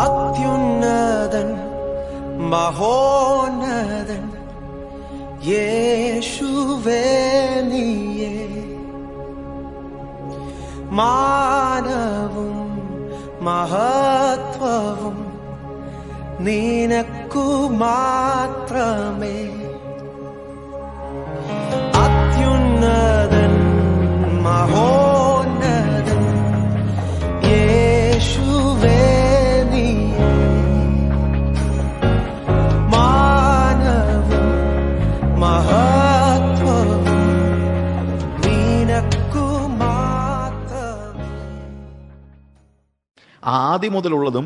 അത്യുന്നതൻ മഹോന്നതൻ യേശുവേ നീയേ, മാനവും മഹത്വവും നിനക്കു മാത്രമേ. അത്യുന്നതൻ മഹോന്നതൻ യേശുവേ നീയേ, മാനവും മഹത്വവും നിനക്കു മാത്രമേ. ആദ്യം മുതലുള്ളതും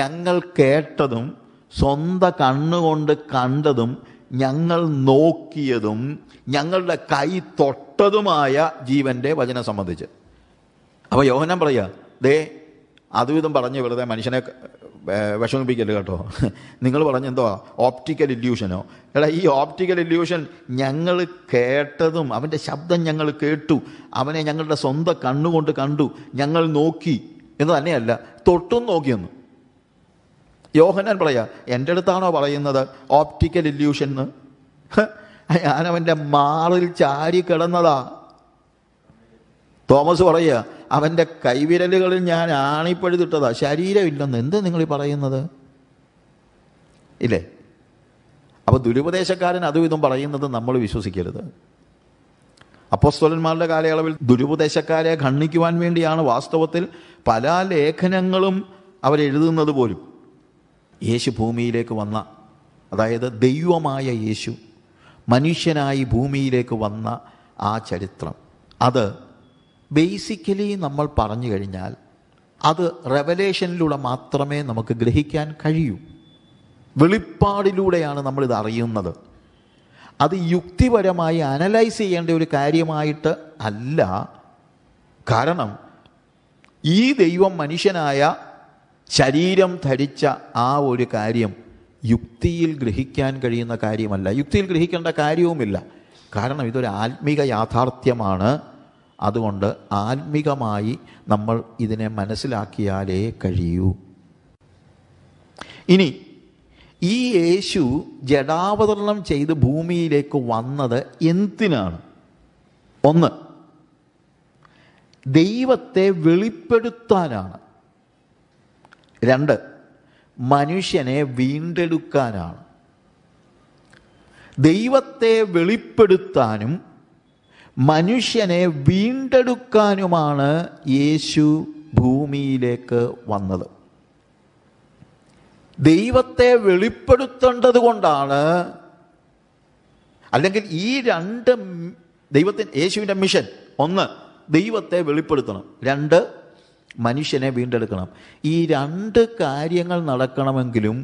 ഞങ്ങൾ കേട്ടതും സ്വന്തം കണ്ണുകൊണ്ട് കണ്ടതും ഞങ്ങൾ നോക്കിയതും ഞങ്ങളുടെ കൈ തൊട്ടതുമായ ജീവന്റെ വചനം സംബന്ധിച്ച്. അപ്പോൾ യോഹന്നാൻ പറയുക, ദേ അതുവിധം പറഞ്ഞ് വെറുതെ മനുഷ്യനെ വിഷമിപ്പിക്കല്ലോ കേട്ടോ. നിങ്ങൾ പറഞ്ഞെന്തോ ഓപ്റ്റിക്കൽ ഇല്യൂഷനോ? എടാ, ഈ ഓപ്റ്റിക്കൽ ഇല്യൂഷൻ ഞങ്ങൾ കേട്ടതും അവൻ്റെ ശബ്ദം ഞങ്ങൾ കേട്ടു, അവനെ ഞങ്ങളുടെ സ്വന്തം കണ്ണുകൊണ്ട് കണ്ടു, ഞങ്ങൾ നോക്കി എന്ന് തന്നെയല്ല, തൊട്ടും നോക്കിയെന്ന്. യോഹന്നാൻ പറയാ, എൻ്റെ അടുത്താണോ പറയുന്നത് ഓപ്റ്റിക്കൽ ഇല്യൂഷൻ എന്ന്? ഞാനവൻ്റെ മാറിൽ ചാരി കിടന്നതാ. തോമസ് പറയുക, അവൻ്റെ കൈവിരലുകളിൽ ഞാൻ ആണിപ്പഴുതിട്ടതാ, ശരീരമില്ലെന്ന്. എന്ത് നിങ്ങൾ ഈ പറയുന്നത്? ഇല്ലേ? അപ്പോൾ ദുരുപദേശക്കാരൻ അതും ഇതും പറയുന്നത് നമ്മൾ വിശ്വസിക്കരുത്. അപ്പോസ്തലന്മാരുടെ കാലയളവിൽ ദുരുപദേശക്കാരെ ഖണ്ഡിക്കുവാൻ വേണ്ടിയാണ് വാസ്തവത്തിൽ പല ലേഖനങ്ങളും അവരെഴുതുന്നത് പോലും. യേശു ഭൂമിയിലേക്ക് വന്ന, അതായത് ദൈവമായ യേശു മനുഷ്യനായി ഭൂമിയിലേക്ക് വന്ന ആ ചരിത്രം, അത് ബേസിക്കലി നമ്മൾ പറഞ്ഞു കഴിഞ്ഞാൽ അത് റെവലേഷനിലൂടെ മാത്രമേ നമുക്ക് ഗ്രഹിക്കാൻ കഴിയൂ. വെളിപ്പാടിലൂടെയാണ് നമ്മളിത് അറിയുന്നത്. അത് യുക്തിപരമായി അനലൈസ് ചെയ്യേണ്ട ഒരു കാര്യമായിട്ട് അല്ല. കാരണം ഈ ദൈവം മനുഷ്യനായ ശരീരം ധരിച്ച ആ ഒരു കാര്യം യുക്തിയിൽ ഗ്രഹിക്കാൻ കഴിയുന്ന കാര്യമല്ല, യുക്തിയിൽ ഗ്രഹിക്കേണ്ട കാര്യവുമില്ല. കാരണം ഇതൊരു ആത്മീക യാഥാർത്ഥ്യമാണ്. അതുകൊണ്ട് ആത്മീകമായി നമ്മൾ ഇതിനെ മനസ്സിലാക്കിയാലേ കഴിയൂ. ഇനി ഈ യേശു ജഡാവതരണം ചെയ്ത് ഭൂമിയിലേക്ക് വന്നത് എന്തിനാണ്? ഒന്ന്, ദൈവത്തെ വെളിപ്പെടുത്താനാണ്. രണ്ട്, മനുഷ്യനെ വീണ്ടെടുക്കാനാണ്. ദൈവത്തെ വെളിപ്പെടുത്താനും മനുഷ്യനെ വീണ്ടെടുക്കാനുമാണ് യേശു ഭൂമിയിലേക്ക് വന്നത്. ദൈവത്തെ വെളിപ്പെടുത്തേണ്ടത് കൊണ്ടാണ്, അല്ലെങ്കിൽ ഈ രണ്ട് യേശുവിൻ്റെ മിഷൻ, ഒന്ന് ദൈവത്തെ വെളിപ്പെടുത്തണം, രണ്ട് മനുഷ്യനെ വീണ്ടെടുക്കണം. ഈ രണ്ട് കാര്യങ്ങൾ നടക്കണമെങ്കിലും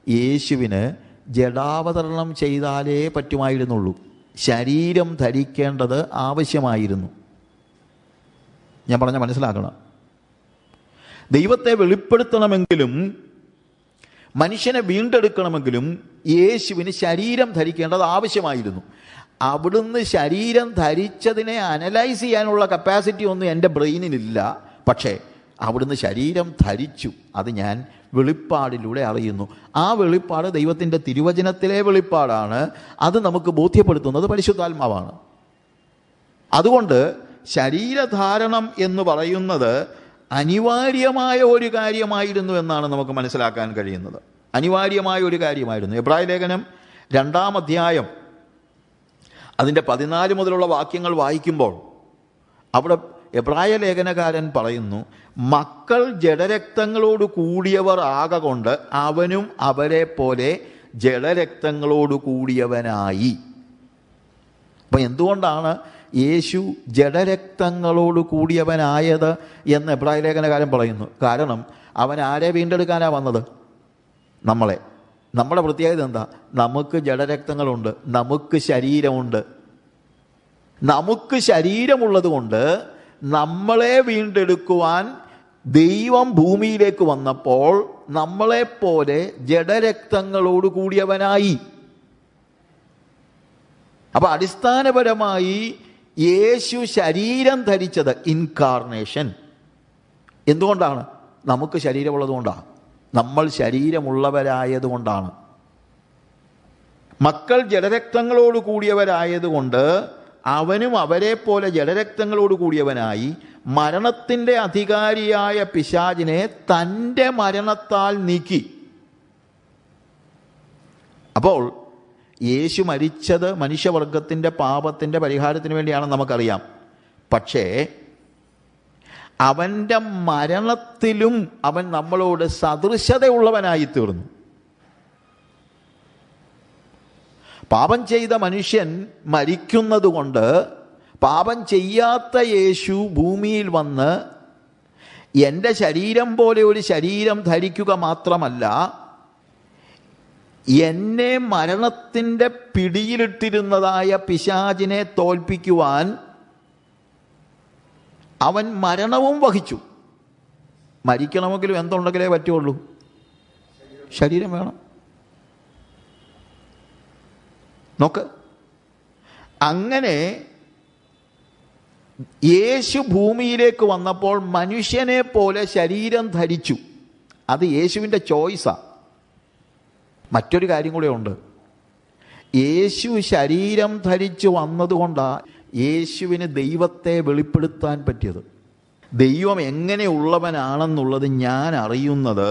യേശുവിന് ജഡാവതരണം ചെയ്താലേ പറ്റുമായിരുന്നുള്ളൂ. ശരീരം ധരിക്കേണ്ടത് ആവശ്യമായിരുന്നു. ഞാൻ പറഞ്ഞ മനസ്സിലാക്കണം. ദൈവത്തെ വെളിപ്പെടുത്തണമെങ്കിലും മനുഷ്യനെ വീണ്ടെടുക്കണമെങ്കിലും യേശുവിന് ശരീരം ധരിക്കേണ്ടത് ആവശ്യമായിരുന്നു. അവിടുന്ന് ശരീരം ധരിച്ചതിനെ അനലൈസ് ചെയ്യാനുള്ള കപ്പാസിറ്റി ഒന്നും എൻ്റെ ബ്രെയിനിലില്ല. പക്ഷേ അവിടുന്ന് ശരീരം ധരിച്ചു, അത് ഞാൻ വെളിപ്പാടിലൂടെ അറിയുന്നു. ആ വെളിപ്പാട് ദൈവത്തിൻ്റെ തിരുവചനത്തിലെ വെളിപ്പാടാണ്. അത് നമുക്ക് ബോധ്യപ്പെടുത്തുന്നത് പരിശുദ്ധാത്മാവാണ്. അതുകൊണ്ട് ശരീരധാരണം എന്ന് പറയുന്നത് അനിവാര്യമായ ഒരു കാര്യമായിരുന്നു എന്നാണ് നമുക്ക് മനസ്സിലാക്കാൻ കഴിയുന്നത്. അനിവാര്യമായ ഒരു കാര്യമായിരുന്നു. എബ്രായ ലേഖനം 2-ാം അധ്യായം അതിൻ്റെ 14 മുതലുള്ള വാക്യങ്ങൾ വായിക്കുമ്പോൾ അവിടെ എബ്രായ ലേഖനകാരൻ പറയുന്നു, മക്കൾ ജഡരക്തങ്ങളോട് കൂടിയവർ ആകൊണ്ട് അവനും അവരെ പോലെ ജഡരക്തങ്ങളോട് കൂടിയവനായി. അപ്പം എന്തുകൊണ്ടാണ് യേശു ജഡരക്തങ്ങളോട് കൂടിയവനായത് എന്ന് എബ്രായ ലേഖനകാരൻ പറയുന്നു? കാരണം അവൻ ആരെ വീണ്ടെടുക്കാനാണ് വന്നത്? നമ്മളെ. നമ്മുടെ പ്രത്യേകത എന്താ? നമുക്ക് ജഡരക്തങ്ങളുണ്ട്, നമുക്ക് ശരീരമുണ്ട്. നമുക്ക് ശരീരമുള്ളത് കൊണ്ട് നമ്മളെ വീണ്ടെടുക്കുവാൻ ദൈവം ഭൂമിയിലേക്ക് വന്നപ്പോൾ നമ്മളെപ്പോലെ ജഡരക്തങ്ങളോട് കൂടിയവനായി. അപ്പൊ അടിസ്ഥാനപരമായി യേശു ശരീരം ധരിച്ചത് ഇൻകാർണേഷൻ എന്തുകൊണ്ടാണ്? നമുക്ക് ശരീരമുള്ളത് കൊണ്ടാണ്, നമ്മൾ ശരീരമുള്ളവരായതുകൊണ്ടാണ്. മക്കൾ ജഡരക്തങ്ങളോട് കൂടിയവരായതുകൊണ്ട് അവനും അവരെ പോലെ ജഡരക്തങ്ങളോട് കൂടിയവനായി മരണത്തിൻ്റെ അധികാരിയായ പിശാചിനെ തൻ്റെ മരണത്താൽ നീക്കി. അപ്പോൾ യേശു മരിച്ചത് മനുഷ്യവർഗത്തിൻ്റെ പാപത്തിൻ്റെ പരിഹാരത്തിന് വേണ്ടിയാണെന്ന് നമുക്കറിയാം. പക്ഷേ അവൻ്റെ മരണത്തിലും അവൻ നമ്മളോട് സദൃശതയുള്ളവനായി തീർന്നു. പാപം ചെയ്ത മനുഷ്യൻ മരിക്കുന്നത് കൊണ്ട് പാപം ചെയ്യാത്ത യേശു ഭൂമിയിൽ വന്ന് എൻ്റെ ശരീരം പോലെ ഒരു ശരീരം ധരിക്കുക മാത്രമല്ല, എന്നെ മരണത്തിൻ്റെ പിടിയിലിട്ടിരുന്നതായ പിശാചിനെ തോൽപ്പിക്കുവാൻ അവൻ മരണവും വഹിച്ചു. മരിക്കണമെങ്കിലും എന്തുണ്ടെങ്കിലേ പറ്റുള്ളൂ? ശരീരം വേണം. നോക്ക്, അങ്ങനെ യേശു ഭൂമിയിലേക്ക് വന്നപ്പോൾ മനുഷ്യനെ പോലെ ശരീരം ധരിച്ചു. അത് യേശുവിൻ്റെ ചോയ്സാണ്. മറ്റൊരു കാര്യം കൂടെ ഉണ്ട്. യേശു ശരീരം ധരിച്ചു വന്നതുകൊണ്ടാണ് യേശുവിന് ദൈവത്തെ വെളിപ്പെടുത്താൻ പറ്റിയത്. ദൈവം എങ്ങനെയുള്ളവനാണെന്നുള്ളത് ഞാൻ അറിയുന്നത്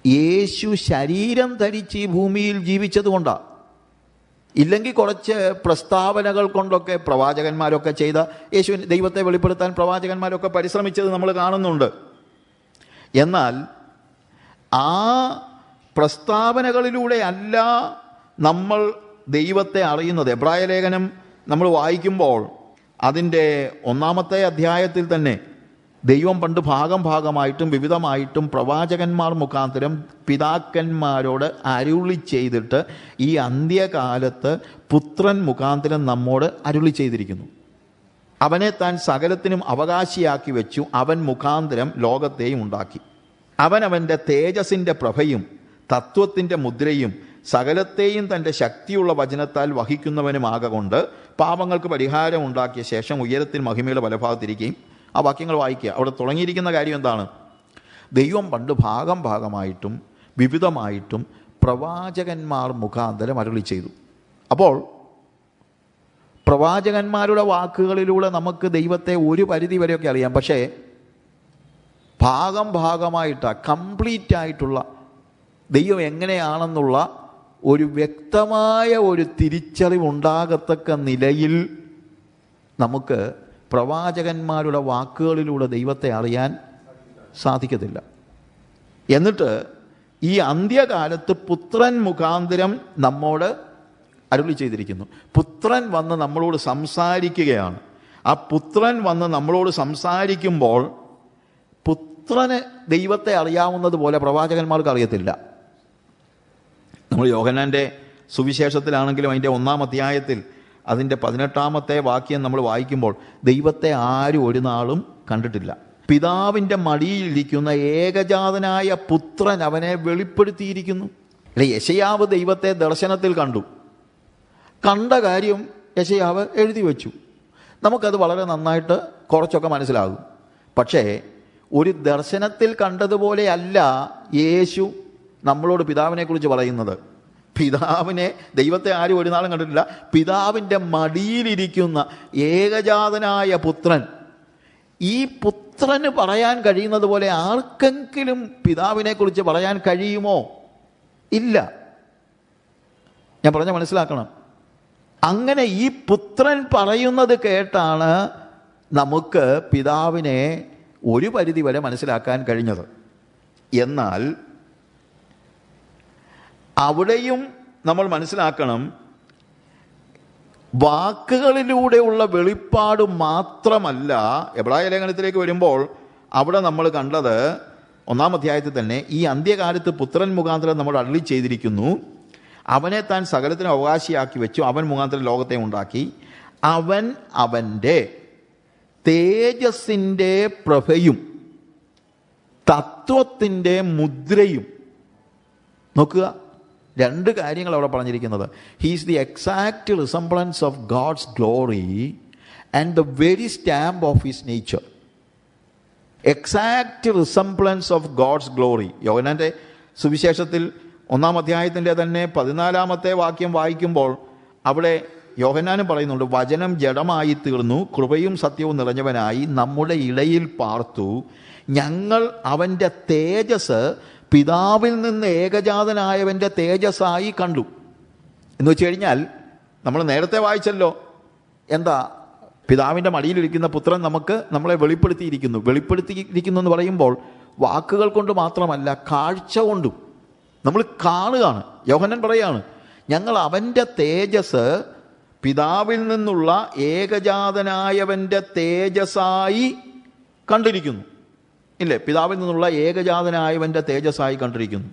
യേശു ശരീരം ധരിച്ച് ഈ ഭൂമിയിൽ ജീവിച്ചത് കൊണ്ടാണ്. ഇല്ലെങ്കിൽ കുറച്ച് പ്രസ്താവനകൾ കൊണ്ടൊക്കെ പ്രവാചകന്മാരൊക്കെ ചെയ്ത യേശുവിന് ദൈവത്തെ വെളിപ്പെടുത്താൻ പ്രവാചകന്മാരൊക്കെ പരിശ്രമിച്ചത് നമ്മൾ കാണുന്നുണ്ട്. എന്നാൽ ആ പ്രസ്താവനകളിലൂടെ അല്ല നമ്മൾ ദൈവത്തെ അറിയുന്നത്. എബ്രായ ലേഖനം നമ്മൾ വായിക്കുമ്പോൾ അതിൻ്റെ 1-ാമത്തെ അധ്യായത്തിൽ തന്നെ ദൈവം പണ്ട് ഭാഗമായിട്ടും വിവിധമായിട്ടും പ്രവാചകന്മാർ മുഖാന്തരം പിതാക്കന്മാരോട് അരുളി ചെയ്തിട്ട് ഈ അന്ത്യകാലത്ത് പുത്രൻ മുഖാന്തരം നമ്മോട് അരുളി ചെയ്തിരിക്കുന്നു. അവനെ താൻ സകലത്തിനും അവകാശിയാക്കി വെച്ചു. അവൻ മുഖാന്തരം ലോകത്തെയും ഉണ്ടാക്കി. അവനവൻ്റെ തേജസ്സിൻ്റെ പ്രഭയും തത്വത്തിൻ്റെ മുദ്രയും സകലത്തെയും തൻ്റെ ശക്തിയുള്ള വചനത്താൽ വഹിക്കുന്നവനുമാകൊണ്ട് പാപങ്ങൾക്ക് പരിഹാരം ഉണ്ടാക്കിയ ശേഷം ഉയരത്തിൽ മഹിമയുടെ വലഭാഗത്തിരിക്കുകയും. ആ വാക്യങ്ങൾ വായിക്കുക. അവിടെ തുടങ്ങിയിരിക്കുന്ന കാര്യം എന്താണ്? ദൈവം പണ്ട് ഭാഗമായിട്ടും വിവിധമായിട്ടും പ്രവാചകന്മാർ മുഖാന്തരം അരുളി ചെയ്തു. അപ്പോൾ പ്രവാചകന്മാരുടെ വാക്കുകളിലൂടെ നമുക്ക് ദൈവത്തെ ഒരു പരിധി വരെയൊക്കെ അറിയാം. പക്ഷേ ഭാഗമായിട്ടാണ് കംപ്ലീറ്റ് ആയിട്ടുള്ള ദൈവം എങ്ങനെയാണെന്നുള്ള ഒരു വ്യക്തമായ ഒരു തിരിച്ചറിവുണ്ടാകത്തക്ക നിലയിൽ നമുക്ക് പ്രവാചകന്മാരുടെ വാക്കുകളിലൂടെ ദൈവത്തെ അറിയാൻ സാധിക്കത്തില്ല. എന്നിട്ട് ഈ അന്ത്യകാലത്ത് പുത്രൻ മുഖാന്തരം നമ്മോട് അരുളി ചെയ്തിരിക്കുന്നു. പുത്രൻ വന്ന് നമ്മളോട് സംസാരിക്കുകയാണ്. ആ പുത്രൻ വന്ന് നമ്മളോട് സംസാരിക്കുമ്പോൾ പുത്രന് ദൈവത്തെ അറിയാവുന്നത് പോലെ പ്രവാചകന്മാർക്ക് അറിയത്തില്ല. നമ്മൾ യോഹന്നാൻ്റെ സുവിശേഷത്തിലാണെങ്കിലും അതിൻ്റെ 1-ാം അധ്യായത്തിൽ അതിൻ്റെ 18-ാമത്തെ വാക്യം നമ്മൾ വായിക്കുമ്പോൾ ദൈവത്തെ ആരും ഒരു നാളും കണ്ടിട്ടില്ല. പിതാവിൻ്റെ മടിയിലിരിക്കുന്ന ഏകജാതനായ പുത്രൻ അവനെ വെളിപ്പെടുത്തിയിരിക്കുന്നു. അല്ലെ, യെശയ്യാവ് ദൈവത്തെ ദർശനത്തിൽ കണ്ട കാര്യം യെശയ്യാവ് എഴുതി വെച്ചു. നമുക്കത് വളരെ നന്നായിട്ട് കുറച്ചൊക്കെ മനസ്സിലാകും. പക്ഷേ ഒരു ദർശനത്തിൽ കണ്ടതുപോലെ അല്ല യേശു നമ്മളോട് പിതാവിനെക്കുറിച്ച് പറയുന്നത്. പിതാവിനെ, ദൈവത്തെ ആരും ഒരു നാളും കണ്ടിട്ടില്ല. പിതാവിൻ്റെ മടിയിലിരിക്കുന്ന ഏകജാതനായ പുത്രൻ, ഈ പുത്രന് പറയാൻ കഴിയുന്നത് പോലെ ആർക്കെങ്കിലും പിതാവിനെക്കുറിച്ച് പറയാൻ കഴിയുമോ? ഇല്ല. ഞാൻ പറഞ്ഞ മനസ്സിലാക്കണം. അങ്ങനെ ഈ പുത്രൻ പറയുന്നത് കേട്ടാണ് നമുക്ക് പിതാവിനെ ഒരു പരിധി വരെ മനസ്സിലാക്കാൻ കഴിഞ്ഞത്. എന്നാൽ അവിടെയും നമ്മൾ മനസ്സിലാക്കണം, വാക്കുകളിലൂടെയുള്ള വെളിപ്പാട് മാത്രമല്ല. എബ്രായ ലേഖനത്തിലേക്ക് വരുമ്പോൾ അവിടെ നമ്മൾ കണ്ടത് 1-ാം അധ്യായത്തിൽ തന്നെ ഈ അന്ത്യകാലത്ത് പുത്രൻ മുഖാന്തരം നമ്മൾ അരുളി ചെയ്തിരിക്കുന്നു. അവനെ താൻ സകലത്തിനും അവകാശിയാക്കി വെച്ചു. അവൻ മുഖാന്തരം ലോകത്തെ ഉണ്ടാക്കി. അവൻ അവൻ്റെ തേജസ്സിൻ്റെ പ്രഭയും തത്വത്തിൻ്റെ മുദ്രയും. നോക്കുക, രണ്ട് കാര്യങ്ങൾ അവിടെ പറഞ്ഞിരിക്കുന്നത്. He's the exact resemblance of God's glory and the very stamp of his nature. Exact resemblance of God's glory. യോഹന്നാന്റെ സുവിശേഷത്തിൽ 1-ാം അധ്യായത്തിൻ്റെ തന്നെ 14-ാമത്തെ വാക്യം വായിക്കുമ്പോൾ അവിടെ യോഹന്നാനും പറയുന്നുണ്ട്, വചനം ജഡമായി തീർന്നു, കൃപയും സത്യവും നിറഞ്ഞവനായി നമ്മുടെ ഇടയിൽ പാർത്തു, ഞങ്ങൾ അവൻ്റെ തേജസ് പിതാവിൽ നിന്ന് ഏകജാതനായവൻ്റെ തേജസ്സായി കണ്ടു. എന്ന് വെച്ച് കഴിഞ്ഞാൽ നമ്മൾ നേരത്തെ വായിച്ചല്ലോ, എന്താ, പിതാവിൻ്റെ മടിയിലിരിക്കുന്ന പുത്രൻ നമ്മളെ വെളിപ്പെടുത്തിയിരിക്കുന്നു എന്ന് പറയുമ്പോൾ വാക്കുകൾ കൊണ്ട് മാത്രമല്ല, കാഴ്ച കൊണ്ടും നമ്മൾ കാണുകയാണ്. യോഹന്നാൻ പറയാണ്, ഞങ്ങൾ അവൻ്റെ തേജസ് പിതാവിൽ നിന്നുള്ള ഏകജാതനായവൻ്റെ തേജസ്സായി കണ്ടിരിക്കുന്നു. ഇല്ലേ, പിതാവിൽ നിന്നുള്ള ഏകജാതനായവൻ്റെ തേജസ്സായി കണ്ടിരിക്കുന്നു.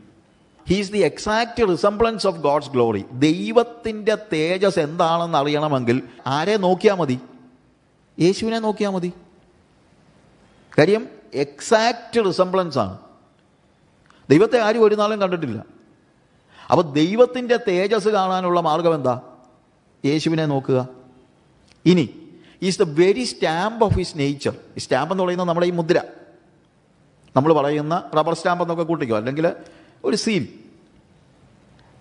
He's the exact resemblance of God's glory. ദൈവത്തിൻ്റെ തേജസ് എന്താണെന്ന് അറിയണമെങ്കിൽ ആരെ നോക്കിയാൽ മതി? യേശുവിനെ നോക്കിയാൽ മതി. കാര്യം എക്സാക്റ്റ് റിസംബ്ലൻസ് ആണ്. ദൈവത്തെ ആരും ഒരു നാളും കണ്ടിട്ടില്ല. അപ്പോൾ ദൈവത്തിൻ്റെ തേജസ് കാണാനുള്ള മാർഗം എന്താ? യേശുവിനെ നോക്കുക. ഇനി is the very stamp of his nature. ഈ സ്റ്റാമ്പ് എന്ന് പറയുന്നത് നമ്മുടെ ഈ മുദ്ര, നമ്മൾ പറയുന്ന റബ്ബർ സ്റ്റാമ്പ് എന്നൊക്കെ കൂട്ടിക്കോ, അല്ലെങ്കിൽ ഒരു seal.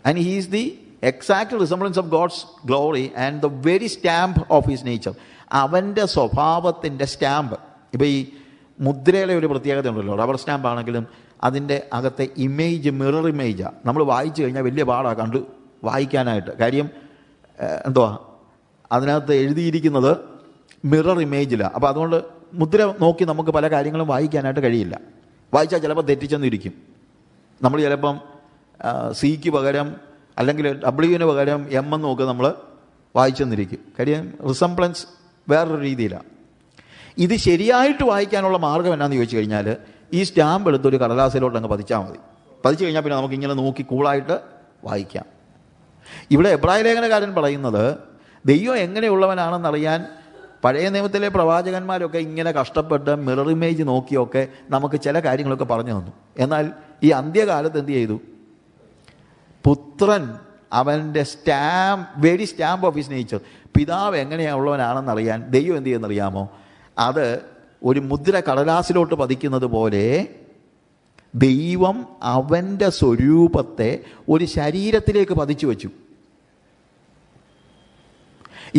And he is the exact resemblance of God's glory and the very stamp of his nature. അവൻ്റെ സ്വഭാവത്തിൻ്റെ സ്റ്റാമ്പ്. ഇപ്പോൾ ഈ മുദ്രയുടെ ഒരു പ്രത്യേകത ഉണ്ടല്ലോ, റബ്ബർ സ്റ്റാമ്പ് ആണെങ്കിലും അതിൻ്റെ അകത്തെ ഇമേജ് മിറർ ഇമേജാണ്. നമ്മൾ വായിച്ചു കഴിഞ്ഞാൽ വലിയ പാടാണ് കണ്ട് വായിക്കാനായിട്ട്. കാര്യം എന്തുവാ, അതിനകത്ത് എഴുതിയിരിക്കുന്നത് മിറർ ഇമേജിലാണ്. അപ്പോൾ അതുകൊണ്ട് മുദ്ര നോക്കി നമുക്ക് പല കാര്യങ്ങളും വായിക്കാനായിട്ട് കഴിയില്ല. വായിച്ചാൽ ചിലപ്പോൾ തെറ്റിച്ചെന്നിരിക്കും. നമ്മൾ ചിലപ്പം സിക്ക് പകരം അല്ലെങ്കിൽ ഡബ്ല്യുവിന് പകരം എം എന്നൊക്കെ നമ്മൾ വായിച്ചെന്നിരിക്കും. കാര്യം റിസംബ്ലൻസ് വേറൊരു രീതിയിലാണ്. ഇത് ശരിയായിട്ട് വായിക്കാനുള്ള മാർഗം എന്നാന്ന് ചോദിച്ചു കഴിഞ്ഞാൽ, ഈ സ്റ്റാമ്പ് എടുത്തൊരു കടലാസിലോട്ട് അങ്ങ് പതിച്ചാൽ മതി. പതിച്ചു കഴിഞ്ഞാൽ പിന്നെ നമുക്കിങ്ങനെ നോക്കി കൂളായിട്ട് വായിക്കാം. ഇവിടെ എബ്രായ ലേഖനകാരൻ പറയുന്നത്, ദൈവം എങ്ങനെയുള്ളവനാണെന്നറിയാൻ പഴയ നിയമത്തിലെ പ്രവാചകന്മാരൊക്കെ ഇങ്ങനെ കഷ്ടപ്പെട്ട് മിറർ ഇമേജ് നോക്കിയൊക്കെ നമുക്ക് ചില കാര്യങ്ങളൊക്കെ പറഞ്ഞു തന്നു. എന്നാൽ ഈ അന്ത്യകാലത്ത് എന്ത് ചെയ്തു? പുത്രൻ അവൻ്റെ very stamp of his nature, പിതാവ് എങ്ങനെയുള്ളവനാണെന്നറിയാൻ ദൈവം എന്ത് ചെയ്യുന്നറിയാമോ? അത് ഒരു മുദ്ര കടലാസിലോട്ട് പതിക്കുന്നത് പോലെ ദൈവം അവൻ്റെ സ്വരൂപത്തെ ഒരു ശരീരത്തിലേക്ക് പതിച്ചു വെച്ചു.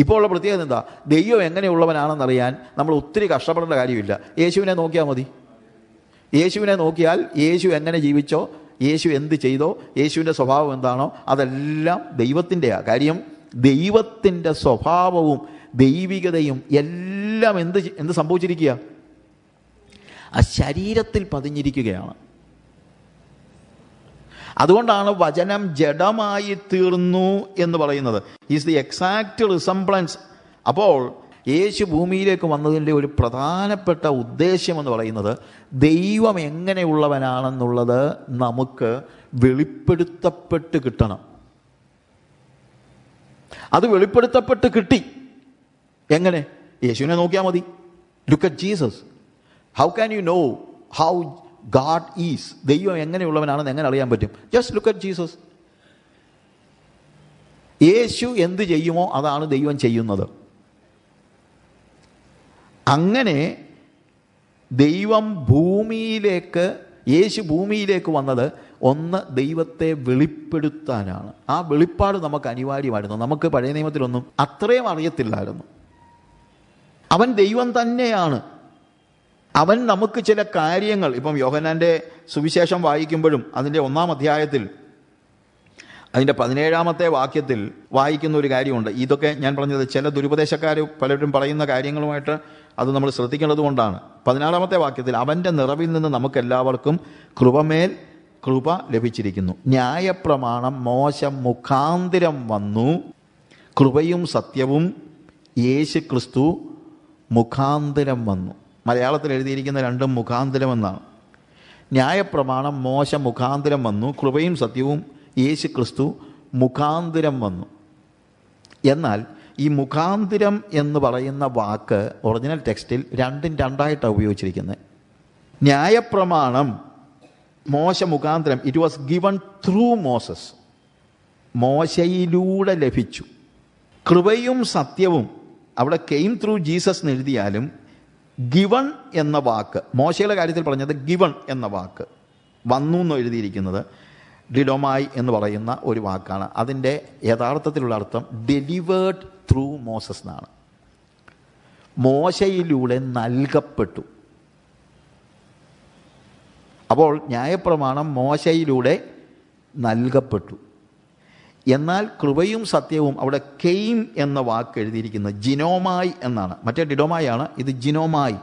ഇപ്പോൾ ഉള്ള പ്രത്യേകത എന്താ? ദൈവം എങ്ങനെയുള്ളവനാണെന്നറിയാൻ നമ്മൾ ഒത്തിരി കഷ്ടപ്പെടേണ്ട കാര്യമില്ല. യേശുവിനെ നോക്കിയാൽ മതി. യേശുവിനെ നോക്കിയാൽ യേശു എങ്ങനെ ജീവിച്ചോ, യേശു എന്ത് ചെയ്തോ, യേശുവിൻ്റെ സ്വഭാവം എന്താണോ അതെല്ലാം ദൈവത്തിൻ്റെയാണ്. കാര്യം ദൈവത്തിൻ്റെ സ്വഭാവവും ദൈവികതയും എല്ലാം എന്ത് സംഭവിച്ചിരിക്കുക? ആ ശരീരത്തിൽ പതിഞ്ഞിരിക്കുകയാണ്. അതുകൊണ്ടാണ് വചനം ജഡമായി തീർന്നു എന്ന് പറയുന്നത്. Is the exact resemblance. അപ്പോൾ യേശു ഭൂമിയിലേക്ക് വന്നതിൻ്റെ ഒരു പ്രധാനപ്പെട്ട ഉദ്ദേശ്യം എന്ന് പറയുന്നത് ദൈവം എങ്ങനെയുള്ളവനാണെന്നുള്ളത് നമുക്ക് വെളിപ്പെടുത്തപ്പെട്ട് കിട്ടണം. അത് വെളിപ്പെടുത്തപ്പെട്ട് കിട്ടി. എങ്ങനെ? യേശുവിനെ നോക്കിയാൽ മതി. Look at Jesus. How can you know how God is? ദൈവം എങ്ങനെയുള്ളവനാണെന്ന് എങ്ങനെ അറിയാൻ പറ്റും? Just look at Jesus. യേശു എന്ത് ചെയ്യുമോ അതാണ് ദൈവം ചെയ്യുന്നത്. അങ്ങനെ ദൈവം യേശു ഭൂമിയിലേക്ക് വന്നത് ഒന്ന് ദൈവത്തെ വെളിപ്പെടുത്താനാണ്. ആ വെളിപ്പാട് നമുക്ക് അനിവാര്യമായിരുന്നു. നമുക്ക് പഴയ നിയമത്തിലൊന്നും അത്രയും അറിയത്തില്ലായിരുന്നു. അവൻ ദൈവം തന്നെയാണ്. അവൻ നമുക്ക് ചില കാര്യങ്ങൾ, ഇപ്പം യോഹന്നാൻ്റെ സുവിശേഷം വായിക്കുമ്പോഴും അതിൻ്റെ 1-ാം അധ്യായത്തിൽ അതിൻ്റെ 17-ാമത്തെ വാക്യത്തിൽ വായിക്കുന്ന ഒരു കാര്യമുണ്ട്. ഇതൊക്കെ ഞാൻ പറഞ്ഞത് ചില ദുരുപദേശക്കാർ പലരും പറയുന്ന കാര്യങ്ങളുമായിട്ട് അത് നമ്മൾ ശ്രദ്ധിക്കേണ്ടത് കൊണ്ടാണ്. 16-ാമത്തെ വാക്യത്തിൽ അവൻ്റെ നിറവിൽ നിന്ന് നമുക്കെല്ലാവർക്കും കൃപമേൽ കൃപ ലഭിച്ചിരിക്കുന്നു. ന്യായപ്രമാണം മോശ മുഖാന്തിരം വന്നു, കൃപയും സത്യവും യേശു ക്രിസ്തു മുഖാന്തിരം വന്നു. മലയാളത്തിൽ എഴുതിയിരിക്കുന്ന രണ്ടും മുഖാന്തിരം എന്നാണ്. ന്യായപ്രമാണം മോശ മുഖാന്തിരം വന്നു, കൃപയും സത്യവും യേശു ക്രിസ്തു മുഖാന്തിരം വന്നു. എന്നാൽ ഈ മുഖാന്തിരം എന്ന് പറയുന്ന വാക്ക് ഒറിജിനൽ ടെക്സ്റ്റിൽ രണ്ടായിട്ടാണ് ഉപയോഗിച്ചിരിക്കുന്നത്. ന്യായപ്രമാണം മോശ മുഖാന്തിരം, it was given through Moses. മോശയിലൂടെ ലഭിച്ചു. കൃപയും സത്യവും അവിടെ കെയിം ത്രൂ ജീസസ് എന്ന് എഴുതിയാലും ഗിവൺ എന്ന വാക്ക്, മോശയുടെ കാര്യത്തിൽ പറഞ്ഞത് ഗിവൺ എന്ന വാക്ക് വന്നു എന്ന് എഴുതിയിരിക്കുന്നത് ഡിഡോമായി എന്ന് പറയുന്ന ഒരു വാക്കാണ്. അതിൻ്റെ യഥാർത്ഥത്തിലുള്ള അർത്ഥം ഡെലിവേർഡ് ത്രൂ മോസസ് എന്നാണ്. മോശയിലൂടെ നൽകപ്പെട്ടു. അപ്പോൾ ന്യായപ്രമാണം മോശയിലൂടെ നൽകപ്പെട്ടു. എന്നാൽ കൃപയും സത്യവും അവിടെ കെയിം എന്ന വാക്ക് എഴുതിയിരിക്കുന്നത് ജിനോമായി എന്നാണ്. മറ്റേ ഡിഡോമായി ആണ്, ഇത് ജിനോമായി.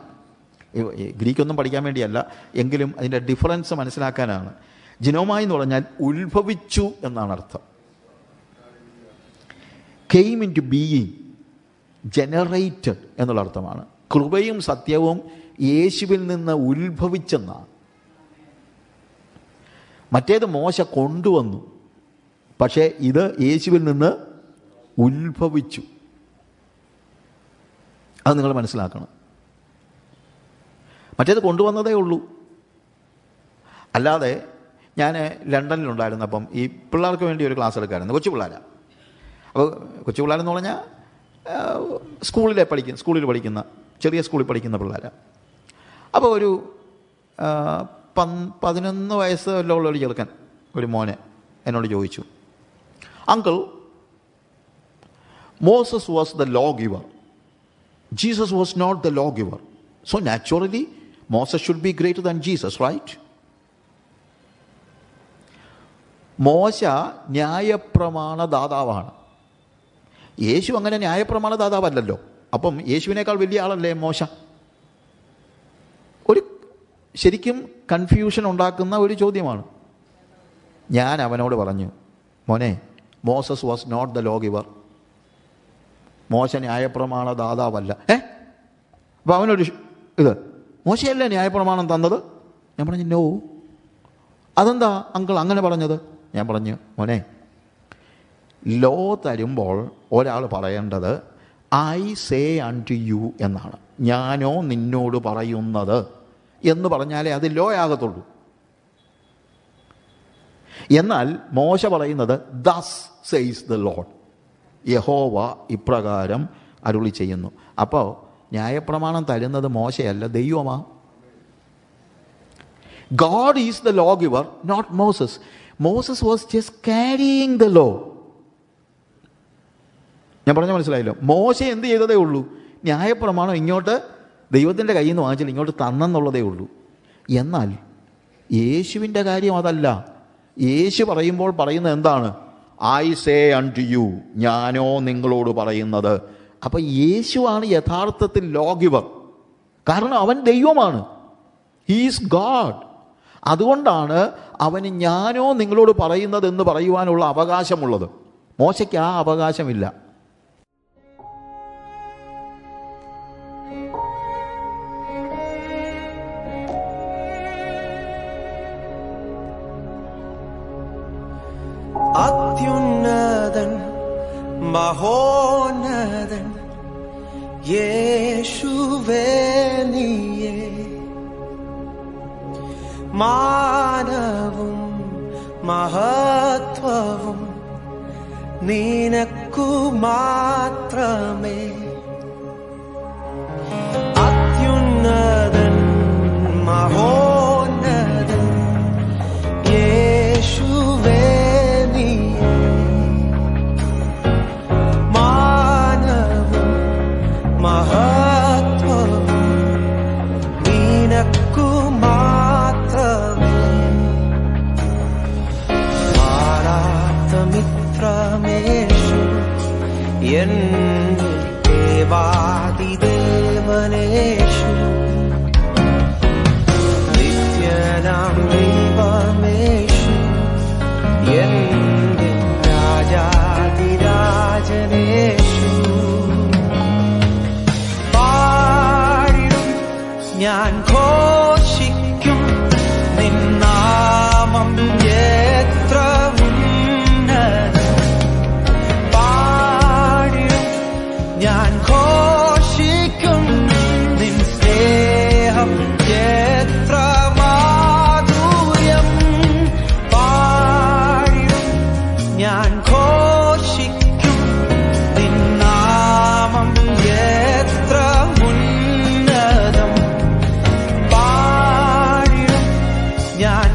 ഗ്രീക്കൊന്നും പഠിക്കാൻ വേണ്ടിയല്ല, എങ്കിലും അതിൻ്റെ ഡിഫറൻസ് മനസ്സിലാക്കാനാണ്. ജിനോമായി എന്ന് പറഞ്ഞാൽ ഉത്ഭവിച്ചു എന്നാണ് അർത്ഥം. Came into being, generated എന്നുള്ള അർത്ഥമാണ്. കൃപയും സത്യവും യേശുവിൽ നിന്ന് ഉത്ഭവിച്ചെന്നാണ്. മറ്റേത് മോശ കൊണ്ടുവന്നു, പക്ഷേ ഇത് യേശുവിൽ നിന്ന് ഉത്ഭവിച്ചു. അത് നിങ്ങൾ മനസ്സിലാക്കണം. മറ്റേത് കൊണ്ടുവന്നതേ ഉള്ളൂ. അല്ലാതെ ഞാൻ ലണ്ടനിലുണ്ടായിരുന്നപ്പം ഈ പിള്ളേർക്ക് വേണ്ടി ഒരു ക്ലാസ് എടുക്കാമായിരുന്നു. കൊച്ചു പിള്ളേരാണ്. അപ്പോൾ കൊച്ചു പിള്ളേരെന്ന് പറഞ്ഞാൽ സ്കൂളിൽ പഠിക്കുന്ന ചെറിയ സ്കൂളിൽ പഠിക്കുന്ന പിള്ളേരാണ്. അപ്പോൾ ഒരു 11 വയസ്സല്ലോ ഉള്ള ഒരു ചെറുക്കൻ, ഒരു മോനെ എന്നോട് ചോദിച്ചു, uncle, Moses was the lawgiver. Jesus was not the lawgiver. So naturally, Moses should be greater than Jesus, right? മോശ ന്യായപ്രമാണ ദാതാവാണ്. യേശു അങ്ങനെ ന്യായപ്രമാണ ദാതാവല്ലല്ലോ. അപ്പം യേശുവിനേക്കാൾ വലിയ ആളല്ലേ മോശ? ഒരു ശരിക്കും കൺഫ്യൂഷൻ ഉണ്ടാക്കുന്ന ഒരു ചോദ്യമാണ്. ഞാൻ അവനോട് പറഞ്ഞു, മോനെ, Moses was not the law giver. മോശ ന്യായപ്രമാണ ദാതാവല്ല. അപ്പോൾ അവനൊരു മോശയല്ലേ ന്യായപ്രമാണം തന്നത്? ഞാൻ പറഞ്ഞു, നോ. അതെന്താ അങ്കിൾ അങ്ങനെ പറഞ്ഞത്? ഞാൻ പറഞ്ഞു, മോനെ, ലോ തരുമ്പോൾ ഒരാൾ പറയേണ്ടത് ഐ സേ അൺടു യു എന്നാണ്. ഞാനോ നിന്നോട് പറയുന്നത് എന്ന് പറഞ്ഞാലേ അത് ലോ ആകത്തുള്ളൂ. എന്നാൽ മോശ പറയുന്നത് ദസ് സെയ്സ് ദ ലോർഡ്, യഹോവ ഇപ്രകാരം അരുളി ചെയ്യുന്നു. അപ്പോൾ ന്യായപ്രമാണം തരുന്നത് മോശയല്ല, ദൈവമാ. God is the lawgiver, not Moses. Moses was just carrying the law. ഞാൻ പറഞ്ഞ മനസ്സിലായല്ലോ. മോശ എന്ത് ചെയ്തതേ ഉള്ളൂ? ന്യായപ്രമാണം ഇങ്ങോട്ട് ദൈവത്തിൻ്റെ കയ്യിൽ നിന്ന് വാങ്ങിച്ചില്ല, ഇങ്ങോട്ട് തന്നെന്നുള്ളതേ ഉള്ളൂ. എന്നാൽ യേശുവിൻ്റെ കാര്യം അതല്ല. യേശു പറയുമ്പോൾ പറയുന്നത് എന്താണ്? ഐ സേ അൺടു യു, ഞാനോ നിങ്ങളോട് പറയുന്നത്. അപ്പം യേശുവാണ് യഥാർത്ഥത്തിൽ ലോ ഗിവർ. കാരണം അവൻ ദൈവമാണ്. He is God. അതുകൊണ്ടാണ് അവന് ഞാനോ നിങ്ങളോട് പറയുന്നത് എന്ന് പറയുവാനുള്ള അവകാശമുള്ളത്. മോശയ്ക്ക് ആ അവകാശമില്ല. അത്യുന്നതൻ മഹോന്നതൻ യേശുവേ നീയേ, മാനവും മഹത്വവും നിനക്കു മാത്രമേ. അത്യുന്നതൻ മഹോന്നതൻ യേശുവേ നീയേ, മാനവും മഹത്വവും നിനക്കു മാത്രമേ. മിത്രമേഷു എന്റെ ദേവാദിദേവനേഷു, നിത്യനാം ദൈവമേഷു എന്റെ രാജാതിരാജനേഷു. പാടിടും ഞാൻ ഘോഷിക്കും നിന്നാമം എത്ര ഞാൻ ഘോഷിക്കും നിൻ സ്നേഹം എത്ര മാധുര്യം. പാടിടും ഞാൻ